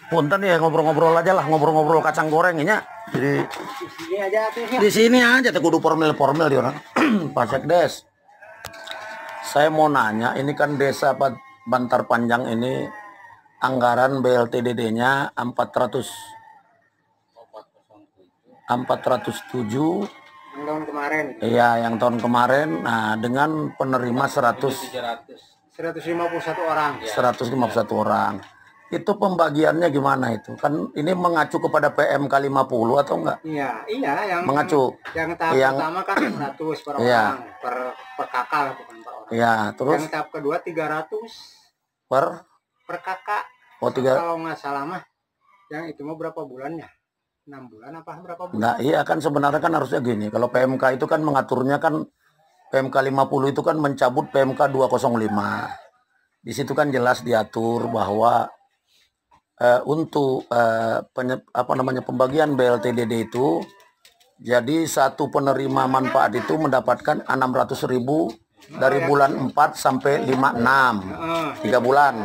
Punten ya, ngobrol-ngobrol aja lah, ngobrol-ngobrol kacang goreng ya. Jadi di sini aja tuh kudu formil-formil di orang. Pak Sekdes, saya mau nanya, ini kan desa Bantar Panjang ini anggaran BLTDD-nya 407 yang tahun kemarin. Iya, yang tahun kemarin. Nah, dengan penerima 151 orang. 151 orang. Itu pembagiannya gimana itu? Kan ini mengacu kepada PMK 50 atau enggak? Iya, yang mengacu. Yang tahap pertama kan 100 per orang, per kakak lah, bukan per orang. Iya, terus yang tahap kedua 300 per kakak. Oh, kalau nggak salah mah. Yang itu mau berapa bulannya? 6 bulan apa berapa bulan? Nah, iya kan sebenarnya kan harusnya gini. Kalau PMK itu kan mengaturnya kan PMK 50 itu kan mencabut PMK 205. Di situ kan jelas diatur bahwa untuk pembagian BLTDD itu, jadi satu penerima manfaat itu mendapatkan 600.000 dari bulan 4 sampai 56, 3 bulan.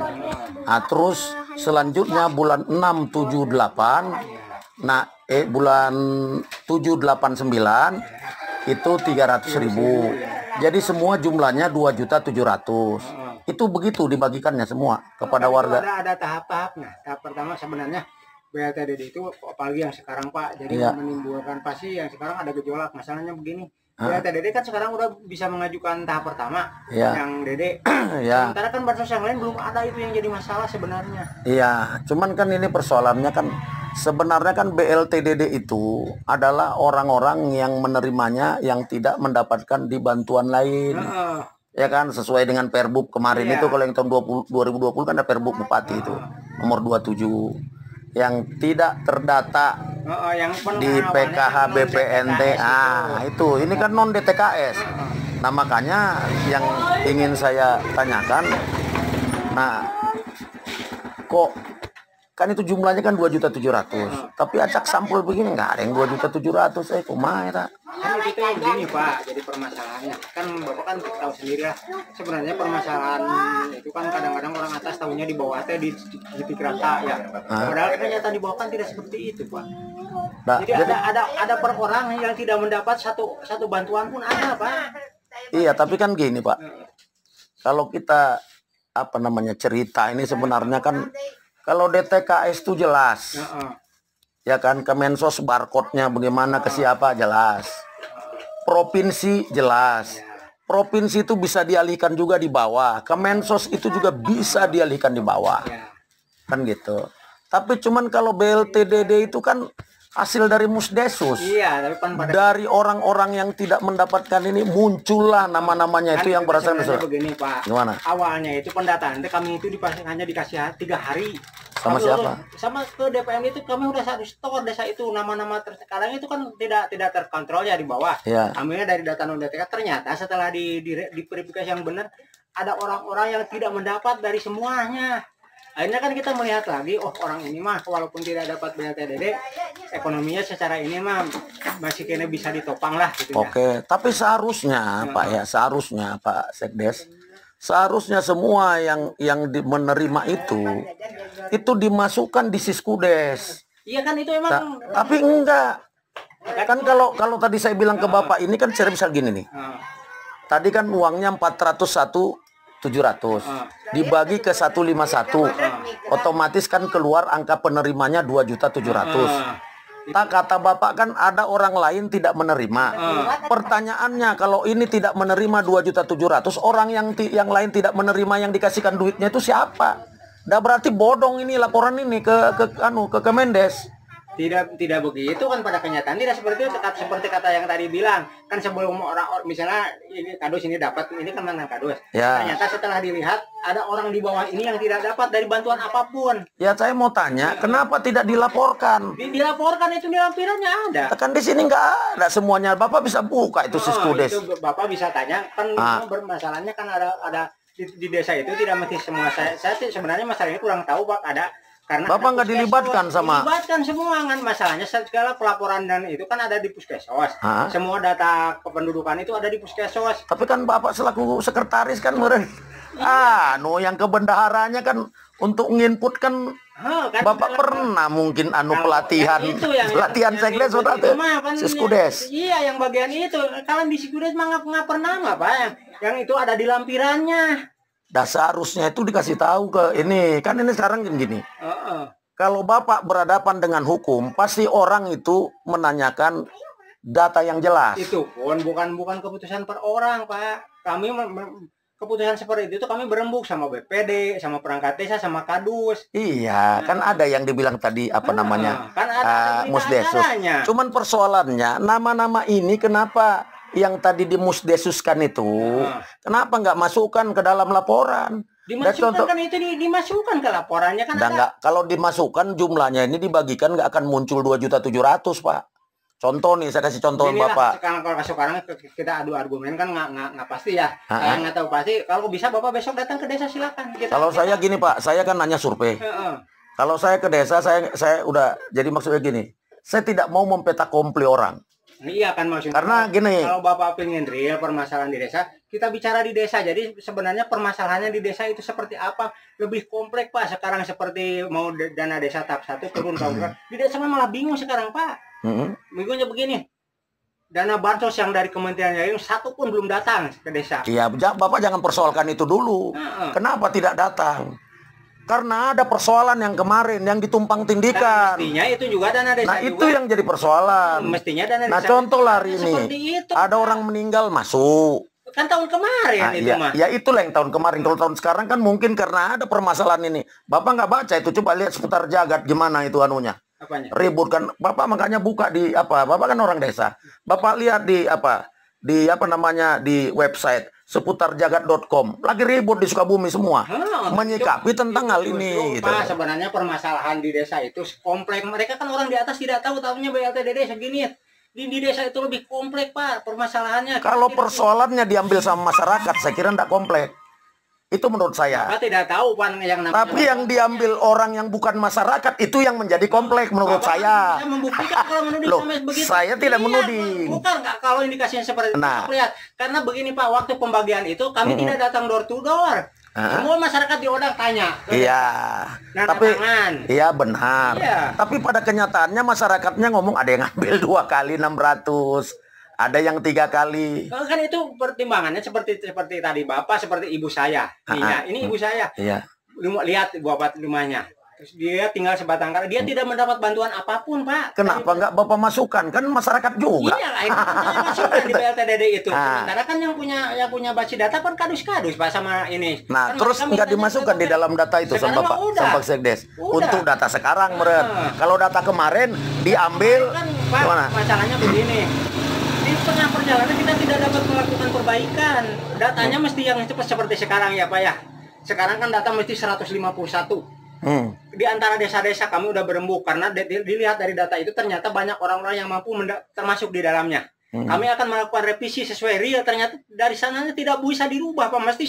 Nah, terus selanjutnya bulan 6, 7, 8, nah bulan 7, 8, 9 itu 300.000. Jadi semua jumlahnya 2.700.000. Itu begitu dibagikannya semua kepada warga. Ada tahap-tahapnya. Tahap pertama sebenarnya BLTDD itu, apalagi yang sekarang Pak, jadi menimbulkan pasti yang sekarang ada gejolak. Masalahnya begini, BLTDD kan sekarang udah bisa mengajukan tahap pertama, yang DD. Sementara kan bansos yang lain belum ada, itu yang jadi masalah sebenarnya. Iya, cuman kan ini persoalannya kan sebenarnya kan BLTDD itu adalah orang-orang yang menerimanya yang tidak mendapatkan di bantuan lain. Ya kan, sesuai dengan Perbub kemarin itu. Kalau yang tahun 2020 kan ada Perbub Bupati itu nomor 27 yang tidak terdata di PKH BPNT. Itu ini kan non DTKS. Nah, makanya yang ingin saya tanyakan, nah kok kan itu jumlahnya kan 2.700.000, tapi acak sampul begini nggak ada yang 2.700.000. Kumaha ya? Kan itu yang begini Pak, jadi permasalahannya kan Bapak kan tahu sendiri lah, sebenarnya permasalahan itu kan kadang-kadang orang atas tahunya di bawah teh di rata ya. Padahal ternyata di bawah kan tidak seperti itu Pak. Nah, jadi ada per orang yang tidak mendapat satu bantuan pun ada Pak. Iya, tapi kan gini Pak, kalau kita cerita ini sebenarnya kan kalau DTKS itu jelas, ya kan, Kemensos barcode-nya bagaimana ke siapa jelas, provinsi jelas, provinsi itu bisa dialihkan juga di bawah, Kemensos itu juga bisa dialihkan di bawah, kan gitu. Tapi cuman kalau BLTDD itu kan hasil dari Musdesus. Iya, tapi dari orang-orang yang tidak mendapatkan ini muncullah nama-namanya itu yang berasal dari begini Pak. Gimana? Awalnya itu pendataan kami itu hanya dikasih 3 hari. Sama siapa? Sama ke DPM itu kami udah satu store desa itu, nama-nama sekarang itu kan tidak terkontrol ya di bawah. Ambilnya dari data non DTK. Ternyata setelah diverifikasi yang benar, ada orang-orang yang tidak mendapat dari semuanya. Akhirnya kan kita melihat lagi, oh orang ini mah walaupun tidak dapat BLTDD, ekonominya secara ini mah masih kena bisa ditopang lah gitu. Oke, tapi seharusnya Pak ya, seharusnya Pak Sekdes, seharusnya semua yang menerima itu dimasukkan di Siskudes. Iya kan itu emang. Tapi enggak. Kan kalau tadi saya bilang ke Bapak ini kan saya bisa gini nih. Tadi kan uangnya 401.700 dibagi ke 151, otomatis kan keluar angka penerimanya 2.700.000. Kata Bapak kan ada orang lain tidak menerima. Pertanyaannya, kalau ini tidak menerima 2.700.000, orang yang lain tidak menerima yang dikasihkan duitnya itu siapa? Dah berarti bodong ini laporan ini ke Kemendes. Tidak begitu kan, pada kenyataan tidak seperti itu. Seperti kata yang tadi bilang kan, sebelum orang misalnya ini kardus ini dapat, ini kan mantan kardus. Ternyata setelah dilihat ada orang di bawah ini yang tidak dapat dari bantuan apapun. Ya, saya mau tanya, kenapa tidak dilaporkan? Dilaporkan, itu di lampirannya ada. Kan di sini nggak ada semuanya. Bapak bisa buka itu Siskudes. Itu Bapak bisa tanya kan. Bermasalahnya kan ada di desa itu tidak mesti semua. Saya sebenarnya masalah ini kurang tahu Pak, ada karena Bapak nggak dilibatkan sama? Dilibatkan semua kan, masalahnya segala pelaporan dan itu kan ada di puskesmas. Semua data kependudukan itu ada di puskesmas. Tapi kan Bapak selaku sekretaris kan yang kebendaharanya kan untuk nginput kan, kan Bapak pernah mungkin pelatihan sekdes sudah tuh Siskudes. Iya, yang bagian itu kalau di Siskudes mah nggak pernah Pak, yang itu ada di lampirannya. Seharusnya itu dikasih tahu ke ini kan, ini sekarang gini. Kalau Bapak berhadapan dengan hukum, pasti orang itu menanyakan data yang jelas. Itu pun bukan keputusan per orang Pak. Kami keputusan seperti itu kami berembuk sama BPD, sama perangkat desa, sama Kadus. Iya, kan ada yang dibilang tadi namanya kan ada Musdesus. Cuman persoalannya nama-nama ini kenapa yang tadi dimusdesuskan itu, kenapa nggak masukkan ke dalam laporan? Dimasukkan kan itu dimasukkan ke laporannya kan. Kalau dimasukkan jumlahnya ini dibagikan nggak akan muncul 2.700.000 Pak. Contoh nih, saya kasih contoh Bapak. Kalau sekarang kita adu argumen kan nggak pasti ya. Saya nggak tahu pasti. Kalau bisa Bapak besok datang ke desa silakan. Kalau saya gini Pak, saya kan nanya survei. Kalau saya ke desa, saya udah jadi maksudnya gini. Saya tidak mau mempeta kompli orang. Iya kan maksudnya. Karena gini. Kalau Bapak pengen real permasalahan di desa, kita bicara di desa. Jadi sebenarnya permasalahannya di desa itu seperti apa? Lebih kompleks Pak. Sekarang seperti mau dana desa tahap 1 turun tahun di desa malah bingung sekarang Pak. Bingungnya begini. Dana bansos yang dari Kementerian Yayu satu pun belum datang ke desa. Iya, Bapak jangan persoalkan itu dulu. Kenapa tidak datang? Karena ada persoalan yang kemarin yang ditumpang tindikan. Mestinya itu juga dana desa. Nah juga. Itu yang jadi persoalan. Mestinya dana desa. Nah contoh hari ini ada orang meninggal masuk. Kan tahun kemarin itu mah. Ya itulah yang tahun kemarin. Kalau tahun sekarang kan mungkin karena ada permasalahan ini. Bapak nggak baca itu, coba lihat seputar jagat gimana itu anunya. Apanya? Ribut kan. Bapak makanya buka di Bapak kan orang desa. Bapak lihat di di website seputarjagat.com lagi ribut di Sukabumi semua menyikapi tentang hal ini gitu. Pak, sebenarnya permasalahan di desa itu kompleks. Mereka kan orang di atas tidak tahunya BLTDD segini. Di desa itu lebih kompleks Pak permasalahannya. Kalau persoalannya diambil sama masyarakat, saya kira tidak kompleks. Itu menurut saya. Bapak tidak tahu Pak yang namanya. Tapi yang diambil orang yang bukan masyarakat itu yang menjadi kompleks menurut saya. Saya membuktikan kalau menuding sampai begitu. Saya tidak menuding. Bukan nggak kalau indikasinya seperti itu. Lihat, karena begini Pak, waktu pembagian itu kami tidak datang door to door. Semua masyarakat di Odang tanya. Iya. Tapi iya benar. Tapi pada kenyataannya masyarakatnya ngomong ada yang ngambil 2 kali 600. Ada yang 3 kali. Kan itu pertimbangannya seperti tadi Bapak, seperti ibu saya. Ini ibu saya. Iya. Lihat Bapak rumahnya. Terus dia tinggal sebatang kara. Dia tidak mendapat bantuan apapun Pak. Kenapa nggak Bapak masukkan? Kan masyarakat juga. Iya, itu masukkan di BLTDD itu. Sementara kan yang punya basis data kan kadus-kadus Pak sama ini. Nah, kan terus nggak dimasukkan di dalam data itu sama Pak Sekdes. Untuk data sekarang meren. Kalau data kemarin diambil kan, Pak, gimana? Masalahnya begini. Di tengah perjalanan kita tidak dapat melakukan perbaikan. Datanya mesti yang cepat seperti sekarang ya Pak ya. Sekarang kan data mesti 151. Di antara desa-desa kami udah berembuk karena dilihat dari data itu ternyata banyak orang-orang yang mampu termasuk di dalamnya. Kami akan melakukan revisi sesuai real, ternyata dari sananya tidak bisa dirubah Pak, mesti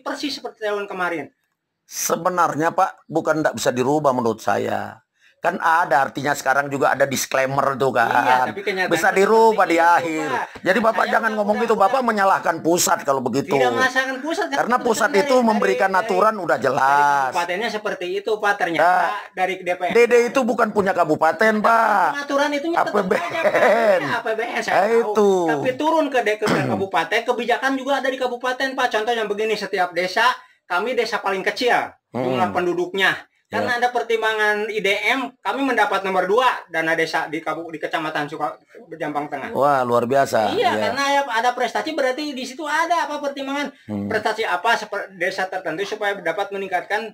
persis seperti tahun kemarin. Sebenarnya Pak bukan tidak bisa dirubah menurut saya. Kan ada artinya sekarang juga ada disclaimer tuh kan. Iya, tapi bisa dirubah di akhir. Pak. Jadi Bapak jangan ngomong gitu, Bapak menyalahkan pusat kalau begitu. Tidak menyalahkan pusat. Karena pusat itu memberikan aturan udah jelas. Kabupatennya seperti itu Pak, ternyata dari DPR. DD itu bukan punya kabupaten Pak. Aturan itu APBN. APBN saya tahu. Tapi turun ke kabupaten, kebijakan juga ada di kabupaten Pak. Contoh yang begini, setiap desa, kami desa paling kecil jumlah penduduknya. Karena ada pertimbangan IDM, kami mendapat nomor 2 dana desa di Kecamatan Jampang Tengah. Wah, luar biasa. Iya, karena ada prestasi, berarti di situ ada pertimbangan prestasi desa tertentu supaya dapat meningkatkan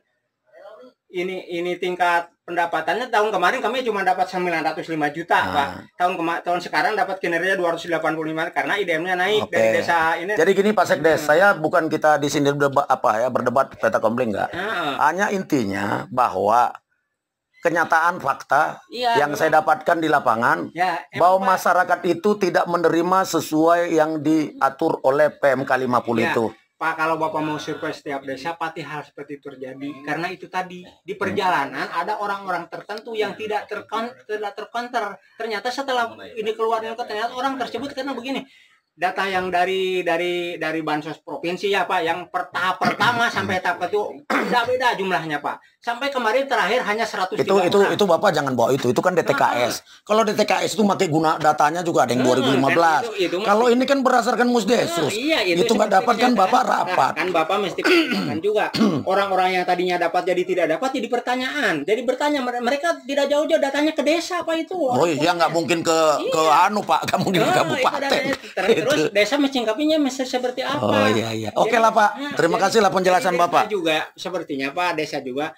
ini tingkat pendapatannya. Tahun kemarin kami cuma dapat 905 juta, Pak. Tahun sekarang dapat kinerja 285 karena IDM-nya naik dari desa ini. Jadi gini Pak Sekdes, saya bukan kita di sini berdebat peta kompli enggak. Hanya intinya bahwa kenyataan fakta yang saya dapatkan di lapangan bahwa masyarakat itu tidak menerima sesuai yang diatur oleh PMK 50 itu. Pak, kalau Bapak mau survei setiap desa, pasti hal seperti itu terjadi. Karena itu tadi, di perjalanan ada orang-orang tertentu yang tidak terkonter. Ternyata setelah ini keluarnya, ternyata orang tersebut karena begini. Data yang dari Bansos provinsi ya Pak, yang tahap pertama sampai tahap itu beda jumlahnya Pak. Sampai kemarin terakhir hanya 103 orang. Itu Bapak jangan bawa itu kan DTKS. Kalau DTKS itu pakai guna datanya juga ada yang 2015. Kalau ini kan berdasarkan Musdesus. Iya, itu nggak dapat kan Bapak rapat. Kan Bapak mesti pertanyakan juga. Orang-orang yang tadinya dapat jadi tidak dapat jadi pertanyaan. Jadi bertanya mereka tidak jauh-jauh datanya ke desa Pak itu. Oh iya, nggak mungkin ke anu Pak, kamu di kabupaten. Terus desa mencingkapinya seperti apa? Oh iya. Oke lah Pak. Terima kasih lah penjelasan Bapak. Juga sepertinya Pak, desa juga